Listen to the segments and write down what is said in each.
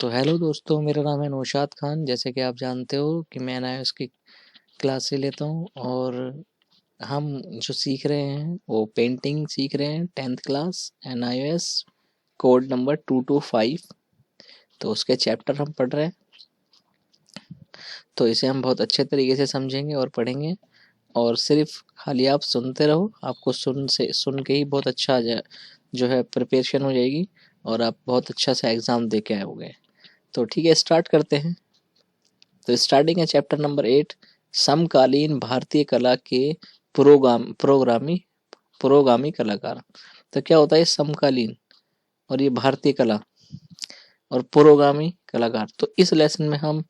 तो हेलो दोस्तों, मेरा नाम है नौशाद खान। जैसे कि आप जानते हो कि मैं एनआईओएस की क्लासें लेता हूँ और हम जो सीख रहे हैं वो पेंटिंग सीख रहे हैं 10th class NIOS code number 225। तो उसके चैप्टर हम पढ़ रहे हैं, तो इसे हम बहुत अच्छे तरीके से समझेंगे और पढ़ेंगे। और सिर्फ खाली आप सुनते रहो, आपको सुन के ही बहुत अच्छा जो है प्रिपरेशन हो जाएगी और आप बहुत अच्छा सा एग्ज़ाम दे के आओगे। तो ठीक है, स्टार्ट करते हैं। तो स्टार्टिंग है चैप्टर नंबर 8, समकालीन भारतीय कला के पुरोगामी कलाकार। तो क्या होता है समकालीन और ये भारतीय कला और पुरोगामी कलाकार? तो इस लेसन में हम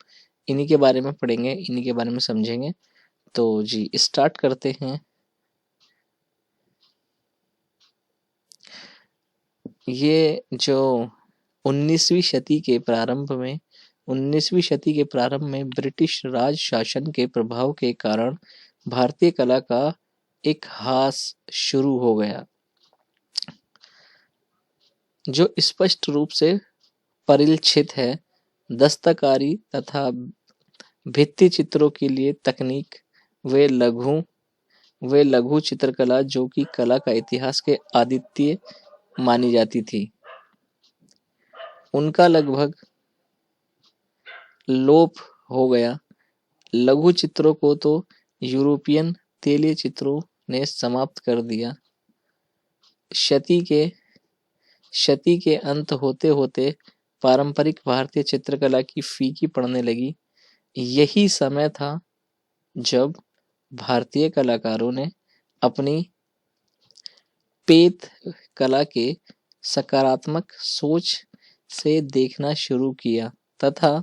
इन्हीं के बारे में पढ़ेंगे, इन्हीं के बारे में समझेंगे। तो जी स्टार्ट करते हैं। ये जो 19वीं शती के प्रारंभ में 19वीं शती के प्रारंभ में ब्रिटिश राज शासन के प्रभाव के कारण भारतीय कला का एक ह्रास शुरू हो गया, जो स्पष्ट रूप से परिलक्षित है। दस्तकारी तथा भित्ति चित्रों के लिए तकनीक वे लघु चित्रकला, जो कि कला का इतिहास के अद्वितीय मानी जाती थी, उनका लगभग लोप हो गया। लघु चित्रों को तो यूरोपियन तेलीय चित्रों ने समाप्त कर दिया। शती के अंत होते होते पारंपरिक भारतीय चित्रकला की फीकी पड़ने लगी। यही समय था जब भारतीय कलाकारों ने अपनी पेत कला के सकारात्मक सोच से देखना शुरू किया तथा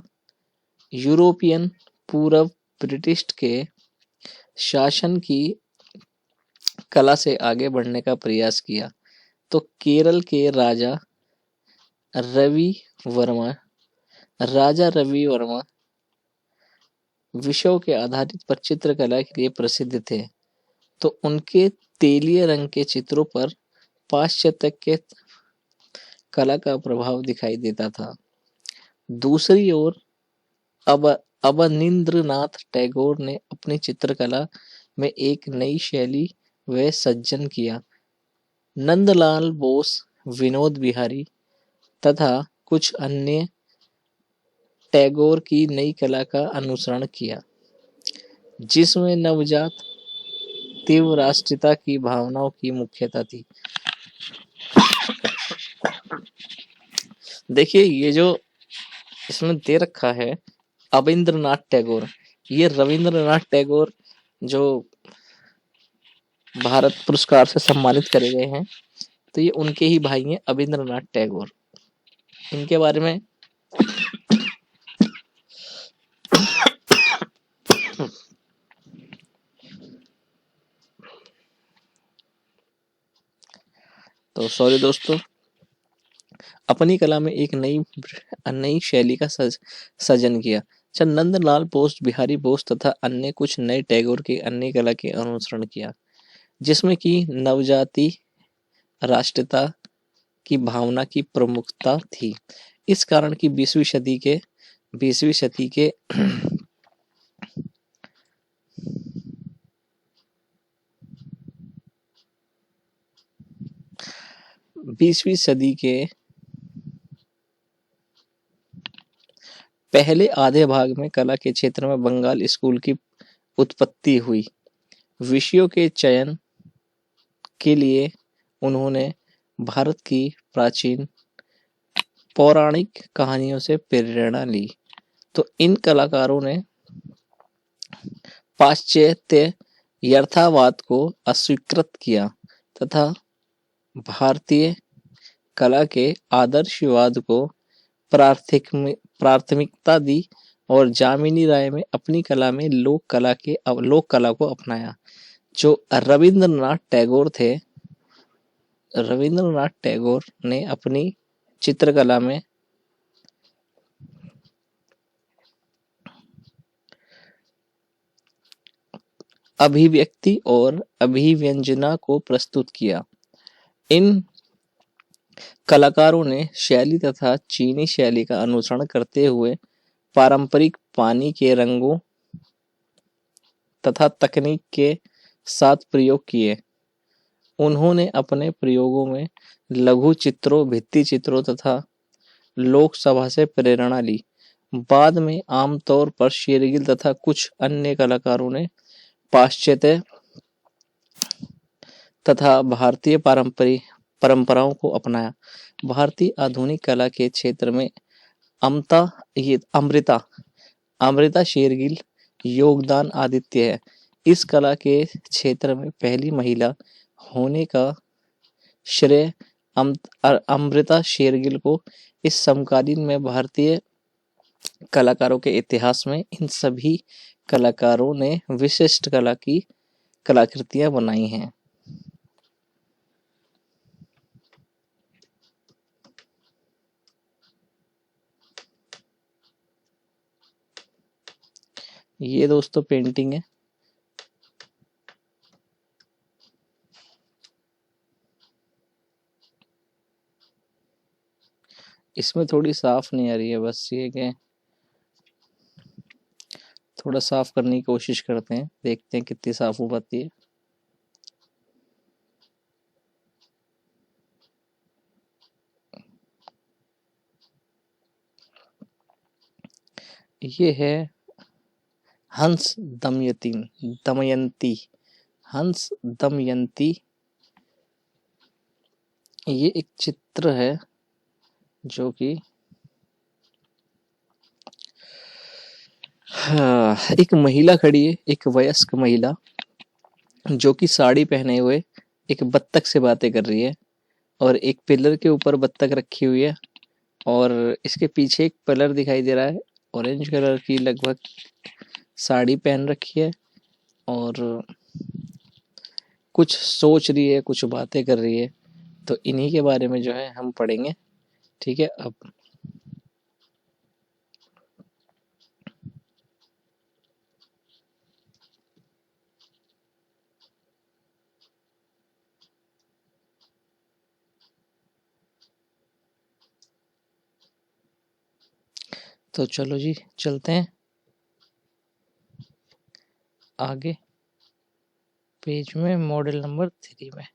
यूरोपियन पूर्व ब्रिटिश के शासन की कला से आगे बढ़ने का प्रयास किया। तो केरल के राजा रवि वर्मा विषयों के आधारित पर चित्रकला के लिए प्रसिद्ध थे। तो उनके तेलीय रंग के चित्रों पर पाश्चात्य के कला का प्रभाव दिखाई देता था। दूसरी ओर अवनींद्रनाथ टैगोर ने अपनी चित्रकला में एक नई शैली व सृजन किया। नंदलाल बोस, विनोद बिहारी तथा कुछ अन्य टैगोर की नई कला का अनुसरण किया, जिसमें नवजात तीव्र राष्ट्रीयता की भावनाओं की मुख्यता थी। देखिए, ये जो इसमें दे रखा है अविंद्रनाथ टैगोर, ये रविंद्रनाथ टैगोर जो भारत पुरस्कार से सम्मानित करे गए हैं, तो ये उनके ही भाई हैं अविंद्रनाथ टैगोर। इनके बारे में तो सॉरी दोस्तों, अपनी कला में एक नई शैली का सृजन किया। अच्छा, नंदलाल बोस, बिहारी बोस तथा अन्य कुछ नए टैगोर की अन्य कला के अनुसरण किया, जिसमें कि नवजाति राष्ट्रीयता की भावना की प्रमुखता थी। इस कारण की 20वीं शती के 20वीं सदी के पहले आधे भाग में कला के क्षेत्र में बंगाल स्कूल की उत्पत्ति हुई। विषयों के चयन के लिए उन्होंने भारत की प्राचीन पौराणिक कहानियों से प्रेरणा ली। तो इन कलाकारों ने पाश्चात्य यथार्थवाद को अस्वीकृत किया तथा भारतीय कला के आदर्शवाद को प्राथमिकता दी और जामिनी राय में अपनी कला में लोक कला को अपनाया। जो रविंद्रनाथ टैगोर ने अपनी चित्रकला में अभिव्यक्ति और अभिव्यंजना को प्रस्तुत किया। इन कलाकारों ने शैली तथा चीनी शैली का अनुसरण करते हुए पारंपरिक पानी के रंगों तथा तकनीक के साथ प्रयोग किए। उन्होंने अपने प्रयोगों में लघु चित्रों, भित्ति चित्रों तथा लोक सभा से प्रेरणा ली। बाद में आमतौर पर शेरगिल तथा कुछ अन्य कलाकारों ने पाश्चात्य तथा भारतीय परंपराओं को अपनाया। भारतीय आधुनिक कला के क्षेत्र में अमृता अमृता शेरगिल योगदान आदित्य है। इस कला के क्षेत्र में पहली महिला होने का श्रेय अमृता शेरगिल को इस समकालीन में भारतीय कलाकारों के इतिहास में इन सभी कलाकारों ने विशिष्ट कला की कलाकृतियां बनाई हैं। ये दोस्तों पेंटिंग है। इसमें थोड़ी साफ नहीं आ रही है, बस ये कि थोड़ा साफ करने की कोशिश करते हैं, देखते हैं कितनी साफ हो पाती है। ये है हंस दमयंती हंस दमयंती। ये एक चित्र है जो कि एक महिला खड़ी है, एक वयस्क महिला जो कि साड़ी पहने हुए एक बत्तख से बातें कर रही है और एक पिलर के ऊपर बत्तख रखी हुई है और इसके पीछे एक पिलर दिखाई दे रहा है। ऑरेंज कलर की लगभग साड़ी पहन रखी है और कुछ सोच रही है, कुछ बातें कर रही है। तो इन्हीं के बारे में जो है हम पढ़ेंगे। ठीक है। अब तो चलो जी चलते हैं आगे पेज में, मॉडल नंबर 3 में।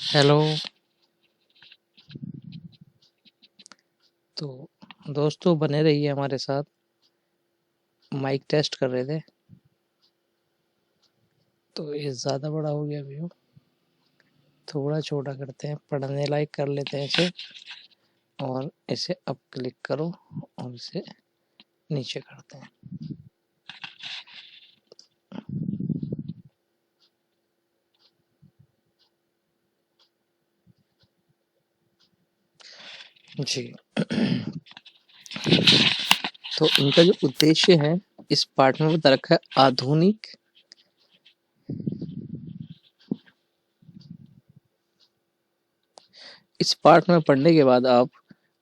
हेलो। तो दोस्तों बने रहिए हमारे साथ, माइक टेस्ट कर रहे थे तो ये ज़्यादा बड़ा हो गया व्यू, थोड़ा छोटा करते हैं, पढ़ने लायक कर लेते हैं इसे और इसे अब क्लिक करो और इसे नीचे करते हैं। जी। तो इनका जो उद्देश्य है इस पाठ में बता रखा है, आधुनिक इस पाठ में पढ़ने के बाद आप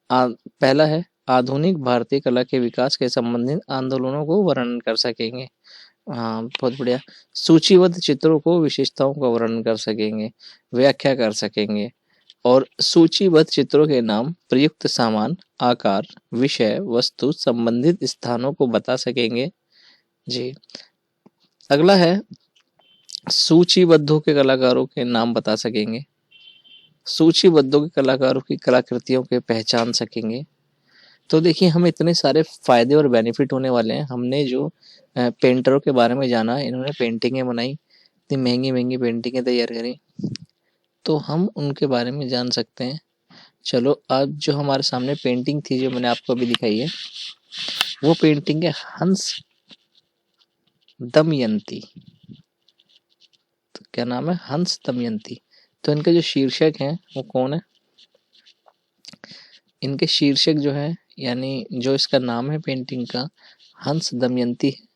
पहला है आधुनिक भारतीय कला के विकास के संबंधित आंदोलनों को वर्णन कर सकेंगे। हाँ बहुत बढ़िया। सूचीबद्ध चित्रों को विशेषताओं का वर्णन कर सकेंगे, व्याख्या कर सकेंगे और सूचीबद्ध चित्रों के नाम, प्रयुक्त सामान, आकार, विषय वस्तु, संबंधित स्थानों को बता सकेंगे। जी। अगला है सूचीबद्धों के कलाकारों के नाम बता सकेंगे, सूचीबद्धों के कलाकारों की कलाकृतियों के पहचान सकेंगे। तो देखिए हमें इतने सारे फायदे और बेनिफिट होने वाले हैं। हमने जो पेंटरों के बारे में जाना, इन्होंने पेंटिंगें बनाई, इतनी महंगी महंगी पेंटिंगें तैयार करी, तो हम उनके बारे में जान सकते हैं। चलो आज जो हमारे सामने पेंटिंग थी जो मैंने आपको अभी दिखाई है, वो पेंटिंग है हंस दमयंती। तो क्या नाम है? हंस दमयंती। तो इनके जो शीर्षक हैं वो कौन है? इनके शीर्षक जो है, यानी जो इसका नाम है पेंटिंग का, हंस दमयंती है।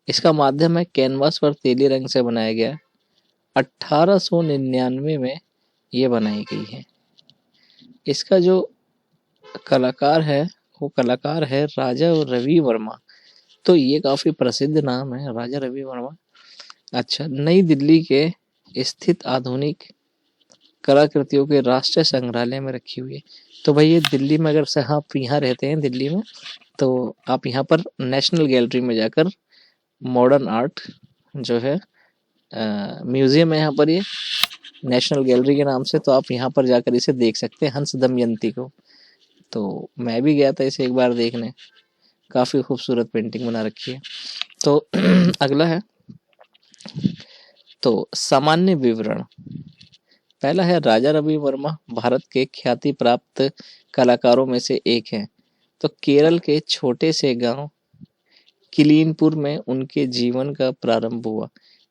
इसका माध्यम है कैनवास पर तेली रंग से बनाया गया। 1899 में ये बनाई गई है। इसका जो कलाकार है वो कलाकार है राजा रवि वर्मा। तो ये काफी प्रसिद्ध नाम है, राजा रवि वर्मा। अच्छा, नई दिल्ली के स्थित आधुनिक कलाकृतियों के राष्ट्रीय संग्रहालय में रखी हुई है। तो भाई ये दिल्ली में, अगर से आप यहाँ रहते हैं दिल्ली में, तो आप यहाँ पर नेशनल गैलरी में जाकर मॉडर्न आर्ट जो है म्यूजियम है यहाँ पर, ये नेशनल गैलरी के नाम से, तो आप यहाँ पर जाकर इसे देख सकते हैं, हंस दमयंती को। तो मैं भी गया था इसे एक बार देखने, काफ़ी खूबसूरत पेंटिंग बना रखी है। तो अगला है तो सामान्य विवरण। पहला है राजा रवि वर्मा भारत के ख्याति प्राप्त कलाकारों में से एक हैं। तो केरल के छोटे से गांव किलीनपुर में उनके जीवन का प्रारंभ हुआ।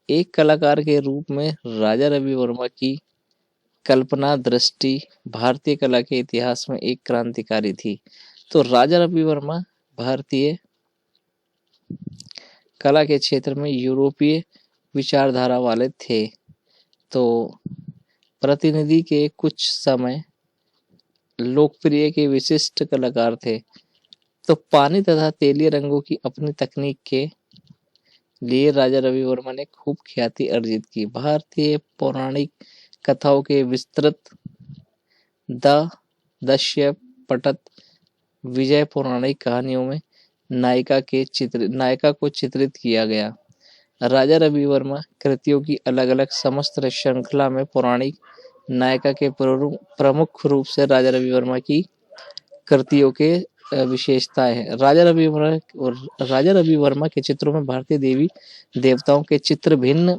एक कलाकार के रूप में राजा रवि वर्मा की कल्पना दृष्टि भारतीय कला के इतिहास में एक क्रांतिकारी थी। तो राजा रवि वर्मा भारतीय कला के क्षेत्र में यूरोपीय विचारधारा वाले थे। तो प्रतिनिधि के कुछ समय लोकप्रिय के विशिष्ट कलाकार थे। तो पानी तथा तेलीय रंगों की अपनी तकनीक के लिए राजा रवि वर्मा ने खूब ख्याति अर्जित की। भारतीय पौराणिक कथाओं के विस्तृत द दस्य पटत विजय पौराणिक कहानियों में नायिका को चित्रित किया गया। राजा रवि वर्मा कृतियों की अलग अलग समस्त श्रृंखला में पौराणिक नायिका के प्रमुख रूप से राजा रवि वर्मा की कृतियों के विशेषताएं हैं। राजा रवि वर्मा के चित्रों में भारतीय देवी देवताओं के चित्र भिन्न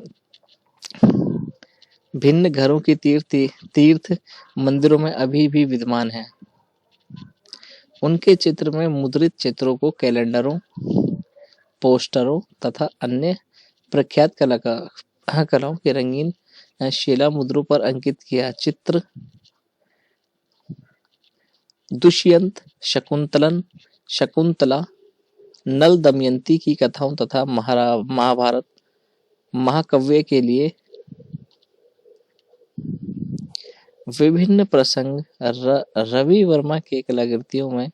भिन्न घरों की तीर्थ मंदिरों में अभी भी विद्यमान हैं। उनके चित्र में मुद्रित चित्रों को कैलेंडरों, पोस्टरों तथा अन्य प्रख्यात कलाओं के रंगीन शिला मुद्रों पर अंकित किया। चित्र दुष्यंत, शकुंतला, नल दमयंती की कथाओं तथा महाभारत महाकाव्य के लिए विभिन्न प्रसंग रवि वर्मा के कलाकृतियों में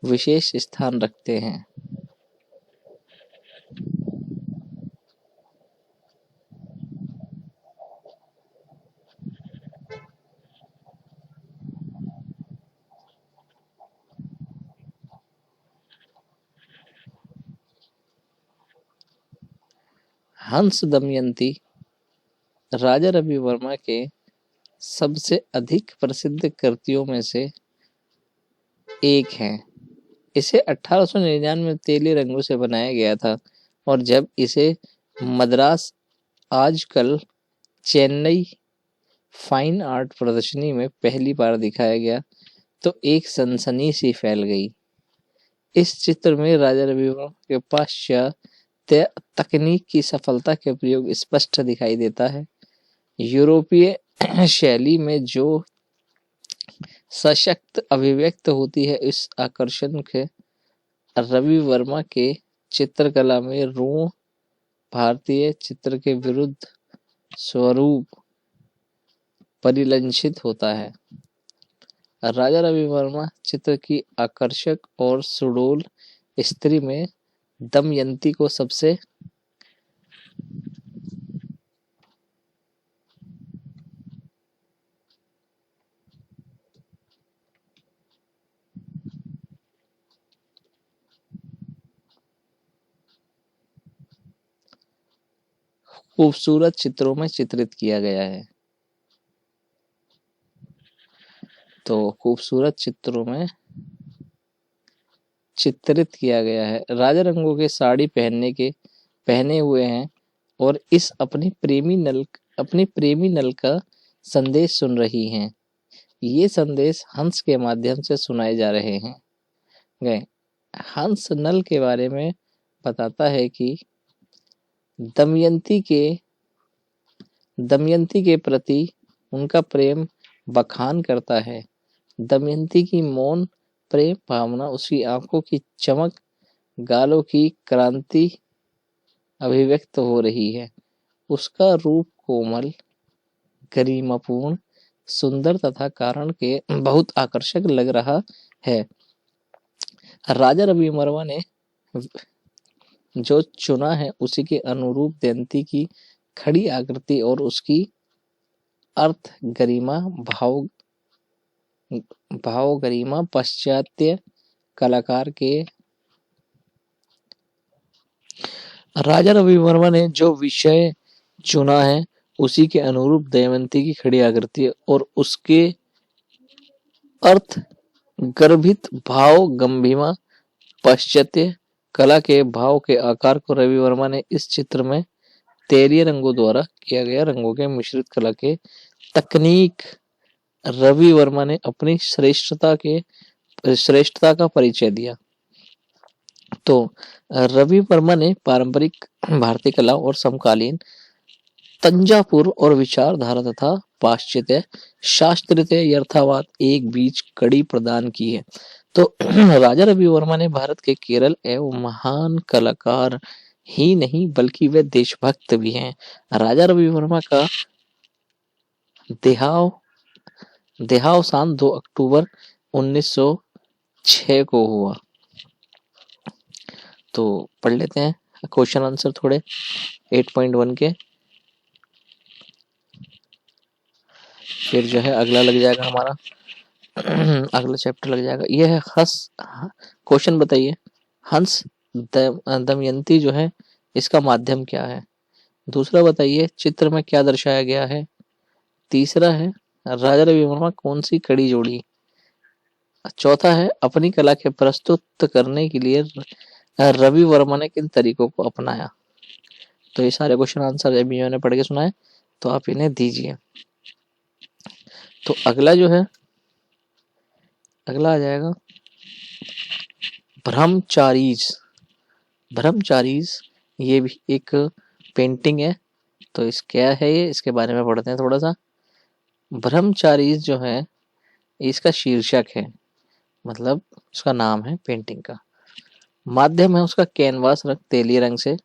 विशेष स्थान रखते हैं। हंस दमयंती राजा रवि वर्मा के सबसे अधिक प्रसिद्ध कृतियों में से एक है। इसे 1899 में तेली रंगों से बनाया गया था और जब इसे मद्रास आजकल चेन्नई फाइन आर्ट प्रदर्शनी में पहली बार दिखाया गया तो एक सनसनी सी फैल गई। इस चित्र में राजा रवि वर्मा के पाश्चात्य तकनीक की सफलता के प्रयोग स्पष्ट दिखाई देता है। यूरोपीय शैली में जो सशक्त अभिव्यक्त होती है, इस आकर्षण के रवि वर्मा के चित्रकला में रूढ़ भारतीय चित्र के विरुद्ध स्वरूप परिलक्षित होता है। राजा रवि वर्मा चित्र की आकर्षक और सुडौल स्त्री में दमयंती को सबसे खूबसूरत चित्रों में चित्रित किया गया है। तो खूबसूरत चित्रों में चित्रित किया गया है। राजा रंगों के साड़ी पहने हुए हैं और इस अपनी प्रेमी नल का संदेश सुन रही हैं। ये संदेश हंस के माध्यम से सुनाए जा रहे हैं। गए हंस नल के बारे में बताता है कि दमयंती के प्रति उनका प्रेम बखान करता है। दमयंती की मौन प्रेम भावना, उसकी आंखों की चमक, गालों की क्रांति अभिव्यक्त हो रही है। उसका रूप कोमल, गरिमापूर्ण, सुंदर तथा कारण के बहुत आकर्षक लग रहा है। राजा रवि वर्मा ने जो चुना है उसी के अनुरूप दमयंती की खड़ी आकृति और उसकी अर्थ गरिमा भाव भाव गरिमा पाश्चात्य कलाकार के। राजा रवि वर्मा ने जो विषय चुना है उसी के अनुरूप दमयंती की खड़ी आकृति है और उसके अर्थ गर्भित भाव गंभीमा पाश्चात्य कला के भाव के आकार को रवि वर्मा ने इस चित्र में तेलीय रंगों द्वारा किया गया रंगों के मिश्रित कला के तकनीक रवि वर्मा ने अपनी श्रेष्ठता का परिचय दिया। तो रवि वर्मा ने पारंपरिक भारतीय कला और समकालीन तंजापुर और विचारधारा तथा पाश्चात्य शास्त्रीय यथार्थवाद एक बीच कड़ी प्रदान की है। तो राजा रवि वर्मा ने भारत के केरल एवं महान कलाकार ही नहीं बल्कि वे देशभक्त भी हैं। राजा रवि वर्मा का देहावसान 2 अक्टूबर 1906 को हुआ। तो पढ़ लेते हैं क्वेश्चन आंसर थोड़े 8.1 के। फिर जो है अगला लग जाएगा हमारा अगला चैप्टर लग जाएगा। यह है क्वेश्चन बताइए हंस दमयंती जो है इसका माध्यम क्या है। दूसरा बताइए चित्र में क्या दर्शाया गया है। तीसरा है राजा रवि वर्मा कौन सी कड़ी जोड़ी। चौथा है अपनी कला के प्रस्तुत करने के लिए रवि वर्मा ने किन तरीकों को अपनाया। तो ये सारे क्वेश्चन आंसर अभी मैंने पढ़ के सुनाए तो आप इन्हें दीजिए। तो अगला जो है अगला आ जाएगा ब्रह्मचारीज ये भी एक पेंटिंग है। तो इस क्या है ये इसके बारे में पढ़ते हैं थोड़ा सा। ब्रह्मचारीज जो है इसका शीर्षक है मतलब उसका नाम है पेंटिंग का। माध्यम है उसका कैनवास रंग तेली रंग से।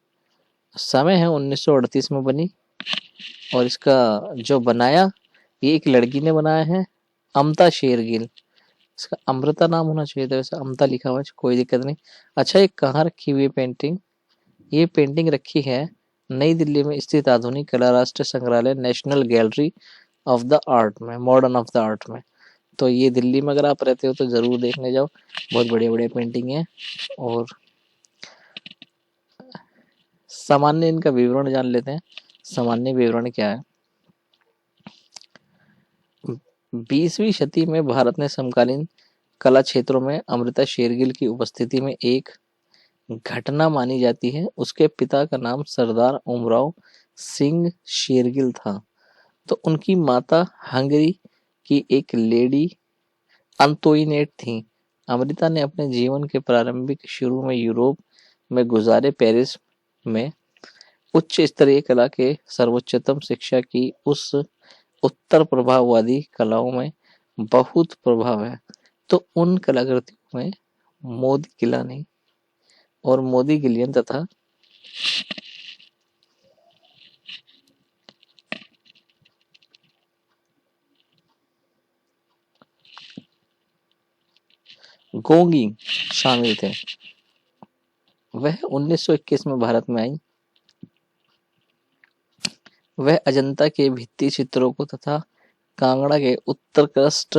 समय है 1938 में बनी और इसका जो बनाया ये एक लड़की ने बनाया है अमता शेरगिल। इसका अमृता नाम होना चाहिए था वैसे अमता लिखा हुआ है कोई दिक्कत नहीं। अच्छा ये कहाँ रखी हुई है पेंटिंग। ये पेंटिंग रखी है नई दिल्ली में स्थित आधुनिक कला राष्ट्रीय संग्रहालय national gallery of the art में मॉडर्न ऑफ द आर्ट में। तो ये दिल्ली में अगर आप रहते हो तो जरूर देखने जाओ बहुत बढ़िया बढ़िया पेंटिंग है। और सामान्य इनका विवरण जान लेते हैं। सामान्य विवरण क्या है। 20वीं शती में भारत ने समकालीन कला क्षेत्रों में अमृता शेरगिल की उपस्थिति में एक घटना मानी जाती है। उसके पिता का नाम सरदार उमराव सिंह शेरगिल था। तो उनकी माता हंगरी की एक लेडी अंतोइनेट थी। अमृता ने अपने जीवन के प्रारंभिक शुरू में यूरोप में गुजारे। पेरिस में उच्च स्तरीय कला के सर्वोच्चतम शिक्षा की। उस उत्तर प्रभाववादी कलाओं में बहुत प्रभाव है। तो उन कलाकृतियों में मोदी गिलानी और मोदी गिलियन तथा गोंगी शामिल थे। वह 1921 में भारत में आई। वह अजंता के भित्ति चित्रों को तथा कांगड़ा के उत्कर्ष्ट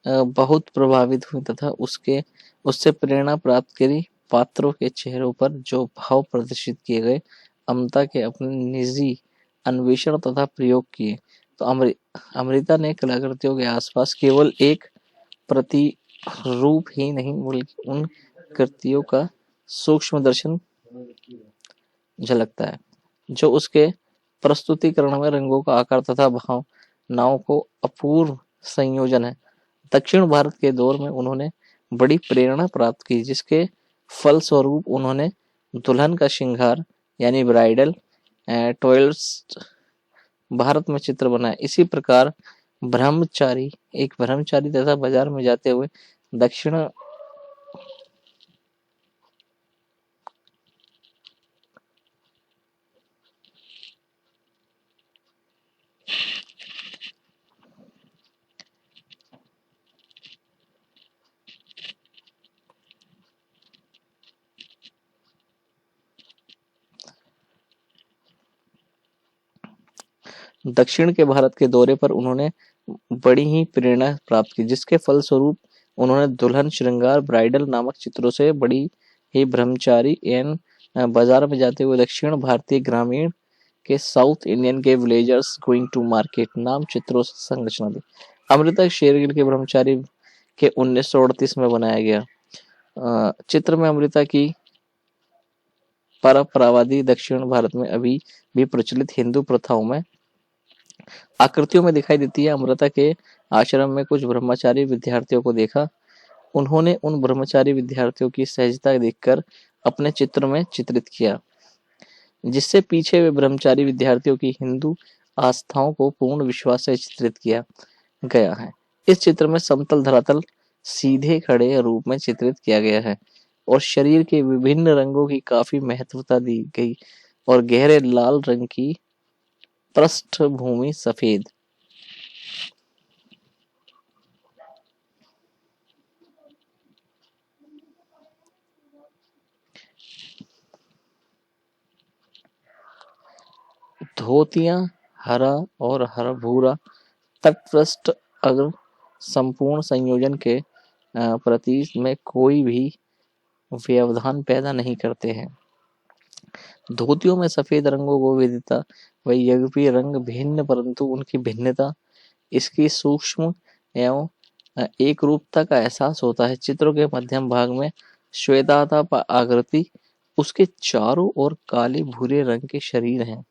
बहुत प्रभावित हुई तथा उससे प्रेरणा प्राप्त करी। पात्रों के चेहरों पर जो भाव प्रदर्शित किए गए अमृता के अपने निजी अन्वेषण तथा प्रयोग किए। तो अमृता ने कलाकृतियों के आसपास केवल एक प्रतिरूप ही नहीं बल्कि उन कृतियों का सूक्ष्म दर्शन झलकता है जो उसके प्रस्तुतिकरण में रंगों का आकार तथा भावनाओं को अपूर्व संयोजन है। दक्षिण भारत के दौर में उन्होंने बड़ी प्रेरणा प्राप्त की जिसके फलस्वरूप उन्होंने दुल्हन का श्रृंगार यानी ब्राइडल टॉयल्स भारत में चित्र बनाए। इसी प्रकार ब्रह्मचारी तथा बाजार में जाते हुए दक्षिण दक्षिण के भारत के दौरे पर उन्होंने बड़ी ही प्रेरणा प्राप्त की, जिसके फलस्वरूप उन्होंने दुल्हन श्रृंगार ब्राइडल नामक चित्रों से बड़ी ही ब्रह्मचारी एन बाजार में जाते हुए दक्षिण भारतीय ग्रामीण के साउथ इंडियन के विलेजर्स गोइंग टू मार्केट नाम चित्रों से संरचना दी। अमृता शेरगिल के ब्रह्मचारी के 1938 में बनाया गया चित्र में अमृता की परंपरावादी दक्षिण भारत में अभी भी प्रचलित हिंदू प्रथाओं में आकृतियों में दिखाई देती है। अमृता के आश्रम में कुछ ब्रह्मचारी विद्यार्थियों को देखा। उन्होंने उन ब्रह्मचारी विद्यार्थियों की सहजता देखकर अपने चित्र में चित्रित किया, जिससे पीछे वे ब्रह्मचारी विद्यार्थियों की हिंदू आस्थाओं को पूर्ण विश्वास से चित्रित किया गया है। इस चित्र में समतल धरातल सीधे खड़े रूप में चित्रित किया गया है और शरीर के विभिन्न रंगों की काफी महत्वता दी गई और गहरे लाल रंग की पृष्ठभूमि सफेद धोतियां हरा और हरा भूरा तटस्थ अग्र संपूर्ण संयोजन के प्रति में कोई भी व्यवधान पैदा नहीं करते हैं। धोतियों में सफेद रंगों को विविधता व यद्यपि रंग भिन्न परंतु उनकी भिन्नता इसकी सूक्ष्म एवं एक रूपता का एहसास होता है। चित्रों के मध्यम भाग में श्वेताता आकृति, उसके चारों ओर काले भूरे रंग के शरीर हैं।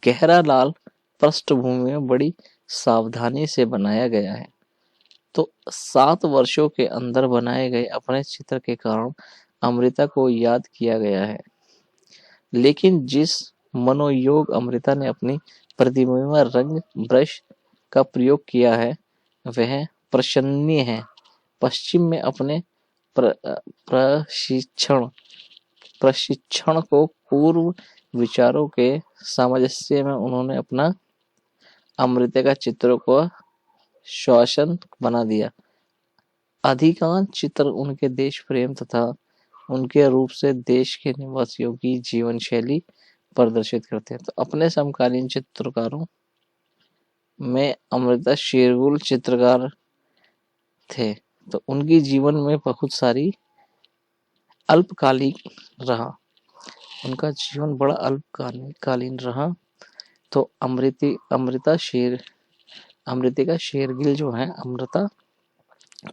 गहरा लाल पृष्ठभूमि में बड़ी सावधानी से बनाया गया है। तो 7 वर्षों के अंदर बनाए गए अपने चित्र के कारण अमृता को याद किया गया है, लेकिन जिस मनोयोग अमृता ने अपनी प्रतिबिंब में रंग ब्रश का प्रयोग किया है वह प्रशंसनीय है। पश्चिम में अपने प्रशिक्षण को पूर्व विचारों के सामंजस्य में उन्होंने अपना अमृता का चित्रों को श्वासन बना दिया। अधिकांश चित्र उनके देश प्रेम तथा उनके रूप से देश के निवासियों की जीवन शैली प्रदर्शित करते हैं। तो अपने समकालीन चित्रकारों में अमृता शेरगिल चित्रकार थे, तो उनकी जीवन में बहुत सारी अल्पकालिक रहा, उनका जीवन बड़ा अल्पकालीन रहा। तो अमृता शेरगिल जो है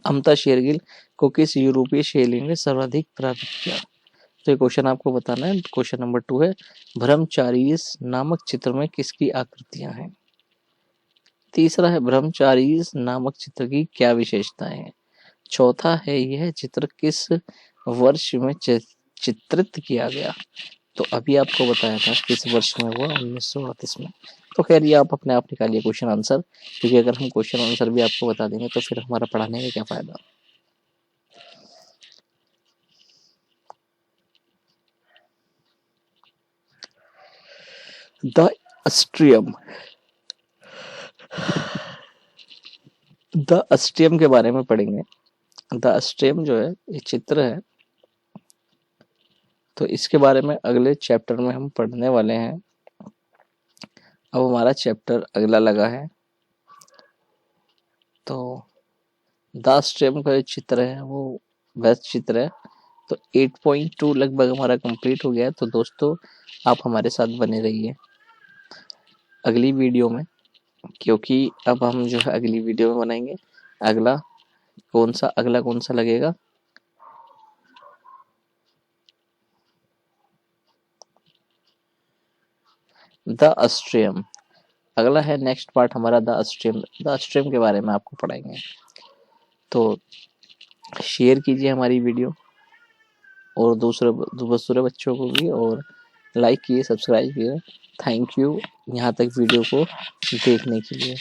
अमृता शेरगिल को किस यूरोपीय शैली ने सर्वाधिक प्रभावित किया? तो ये क्वेश्चन आपको बताना है। क्वेश्चन नंबर 2 है ब्रह्मचारीज नामक चित्र में किसकी आकृतियां हैं? तीसरा है ब्रह्मचारीज नामक चित्र की क्या विशेषताएं हैं? चौथा है यह चित्र किस वर्ष में चित्रित किया गया? तो अभी आपको बताया था किस वर्ष में हुआ, 1938 में। तो खैर ये आप अपने आप निकालिए क्वेश्चन आंसर, क्योंकि अगर हम क्वेश्चन आंसर भी आपको बता देंगे तो फिर हमारा पढ़ाने का क्या फायदा। द अस्ट्रियम के बारे में पढ़ेंगे। द अस्ट्रियम जो है ये चित्र है, तो इसके बारे में अगले चैप्टर में हम पढ़ने वाले हैं। अब हमारा चैप्टर अगला लगा है, तो द अस्ट्रियम का जो चित्र है वो बेस्ट चित्र है। तो 8.2 लगभग हमारा कंप्लीट हो गया है। तो दोस्तों आप हमारे साथ बने रहिए अगली वीडियो में, क्योंकि अब हम जो है अगली वीडियो में बनाएंगे अगला कौन सा लगेगा। द अस्ट्रियम अगला है, नेक्स्ट पार्ट हमारा द अस्ट्रियम के बारे में आपको पढ़ाएंगे। तो शेयर कीजिए हमारी वीडियो और दूसरे बच्चों को भी, और लाइक कीजिए, सब्सक्राइब कीजिए। थैंक यू यहाँ तक वीडियो को देखने के लिए।